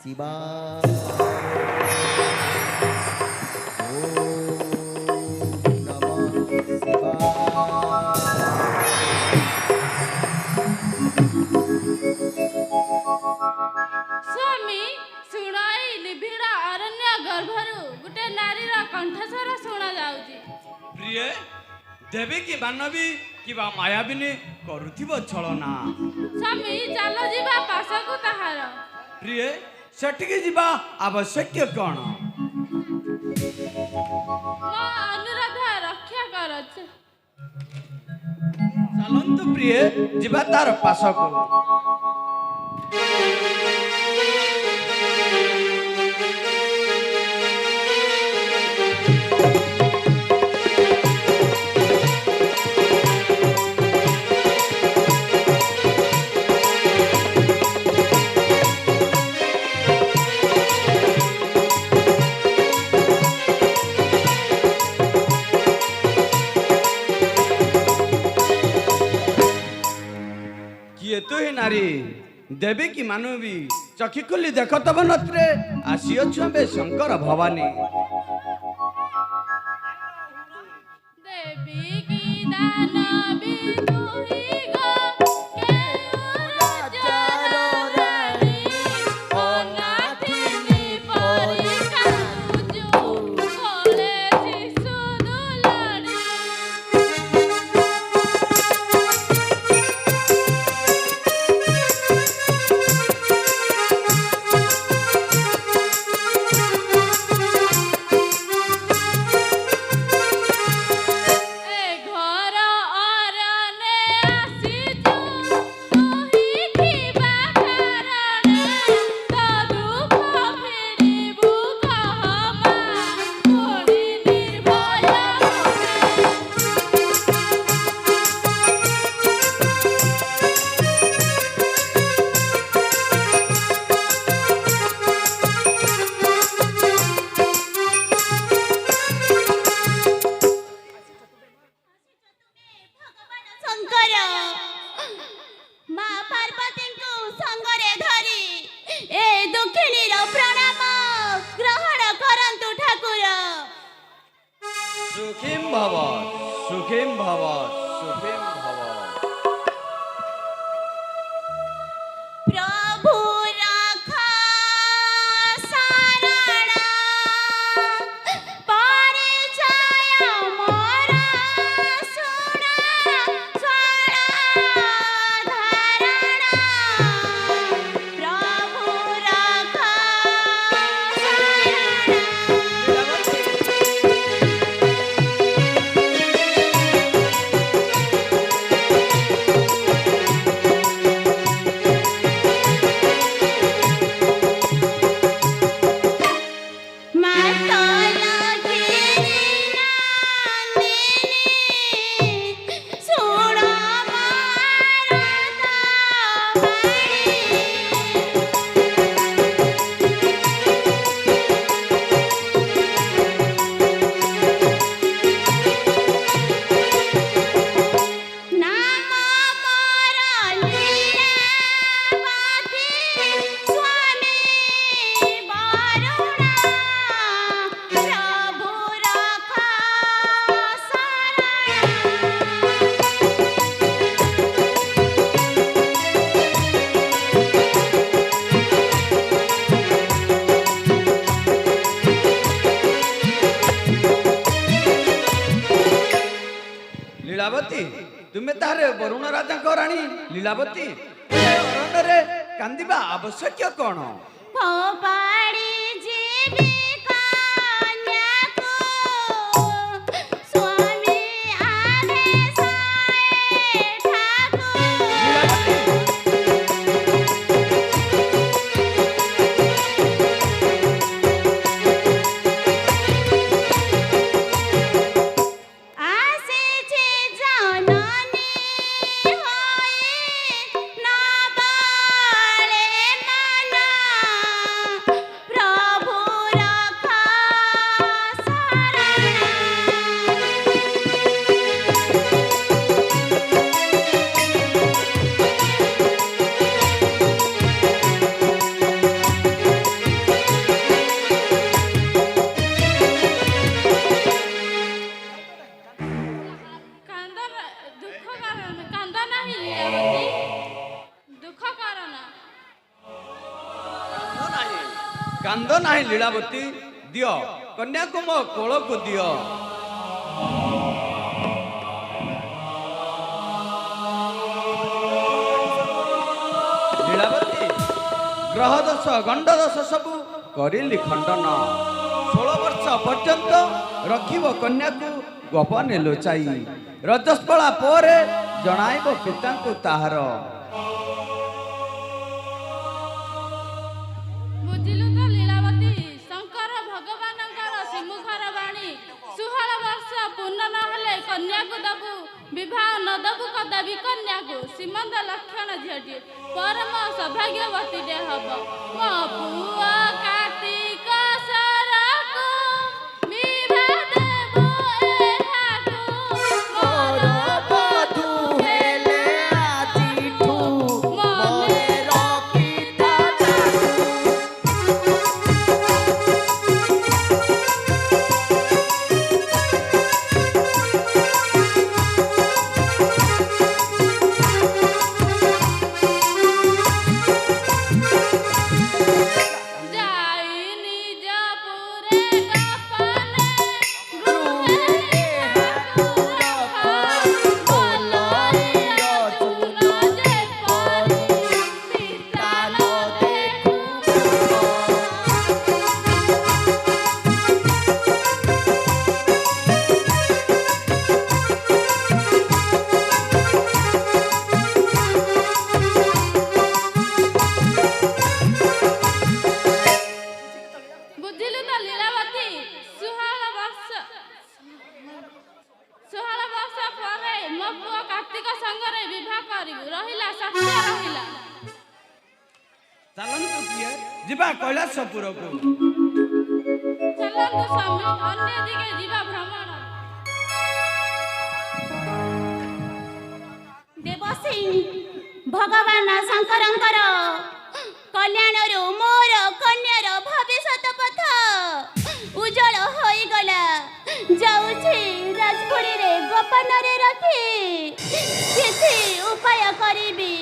शिवाय स्वामी सुनाई निबिड़ अरण्य गर्भरु गुटे नारीर कंठस्वर शुणा जाउची। प्रिय देवी की मानवी किबा मायाबिनी करुथिब छलना। स्वामी चल जीवा पासकु ताहार। प्रिय सेठिके जीवा आवश्यक कौन? मो अनुरोध रक्षा करछ। चलंतु प्रिय जीवा तार पासकु। तु ही नारी देवी की मानवी चखी खुली देख तब नत्रे आसी अच्छे शंकर भवानी। देवी की दानवी दुही गो सुखीं भव सुखीं भव सुखीं भव। प्रभु रखा शरण परिचय मोर सुना स्वर्ण धारण प्रभु रखा लीलावती तुम्हें तारे वरुण राजा को राणी लीलावती अरण्य रे कांदिबा आवश्यक कौन? प्रभु କାନ୍ଦ ନାହିଁ ଲୀଳାବତୀ, ଦିଅ କନ୍ୟାକୁ ମୋ କୋଳକୁ ଦିଅ। ଲୀଳାବତୀ, ଗ୍ରହ ଦୋଷ ଗଣ୍ଡ ଦୋଷ ସବୁ କରିଲି ଖଣ୍ଡନ। 16 ବର୍ଷ ପର୍ଯ୍ୟନ୍ତ ରଖିବ କନ୍ୟାକୁ ଗୋପନେ ଲୁଚାଇ। ରଜସ୍ପଳା ପରେ ଜଣାଇବ ପିତାଙ୍କୁ ତାହାର। ବୁଝିଲୁ ତ ଲୀଳାବତୀ, ଶଙ୍କର ଭଗବାନଙ୍କର ଶ୍ରୀମୁଖର ବାଣୀ। 16 ବର୍ଷ ପୂର୍ଣ୍ଣ ନହେଲେ କନ୍ୟାକୁ ଦବୁ, ବିବାହ ନ ଦବୁ କଦାବି କନ୍ୟାକୁ। ଶ୍ରୀମନ୍ତ ଲକ୍ଷଣ ଝିଅଟିଏ, ପରମ ସୌଭାଗ୍ୟବତୀଟେ ହବ। ମୋ ପୁଅ କାର୍ତ୍ତିକ ସରକୁ ବିବାହ ଦେବୁ ଏହାକୁ। ମୋର ବଧୁ ହେଲେ ଆଜିଠୁ ମନେ ରଖିଥା ତାକୁ। ଯାଇ ନିଜ ପୁରେ ଗୋପନେ ଗୃହେ ଏହାକୁ ରଖ। ଭଲରେ ଅର୍ଜୁନ ଯେପରି ପିତା ନ ଦେଖୁ ବୁଝିଲୁ ତ ଲୀଳାବତୀ, 16 ବର୍ଷ ପରେ ମୋ ପୁଅ କାର୍ତ୍ତିକ ସାଙ୍ଗରେ ବିବାହ କରିବୁ। ରହିଲା ସତ୍ୟ ରହିଲା। ଚାଲନ୍ତୁ ପ୍ରିୟ, ଯିବା କୈଳାସପୁରକୁ। ଚାଲନ୍ତୁ ସ୍ୱାମୀ, ଅନ୍ୟ ଦିକେ ଯିବା ଭ୍ରମଣ। ଦେବସିଂହ, ଭଗବାନ ଶଙ୍କରଙ୍କର କଲ୍ୟାଣରୁ ମୋର କନ୍ୟାର ଭବିଷ୍ୟତ ପଥ ଉଜ୍ଜଳ ହୋଇଗଲା। ଯାଉଛି ରାଜପୁରୀରେ ଗୋପନରେ ରଖି କିଛି ଉପାୟ କରିବି।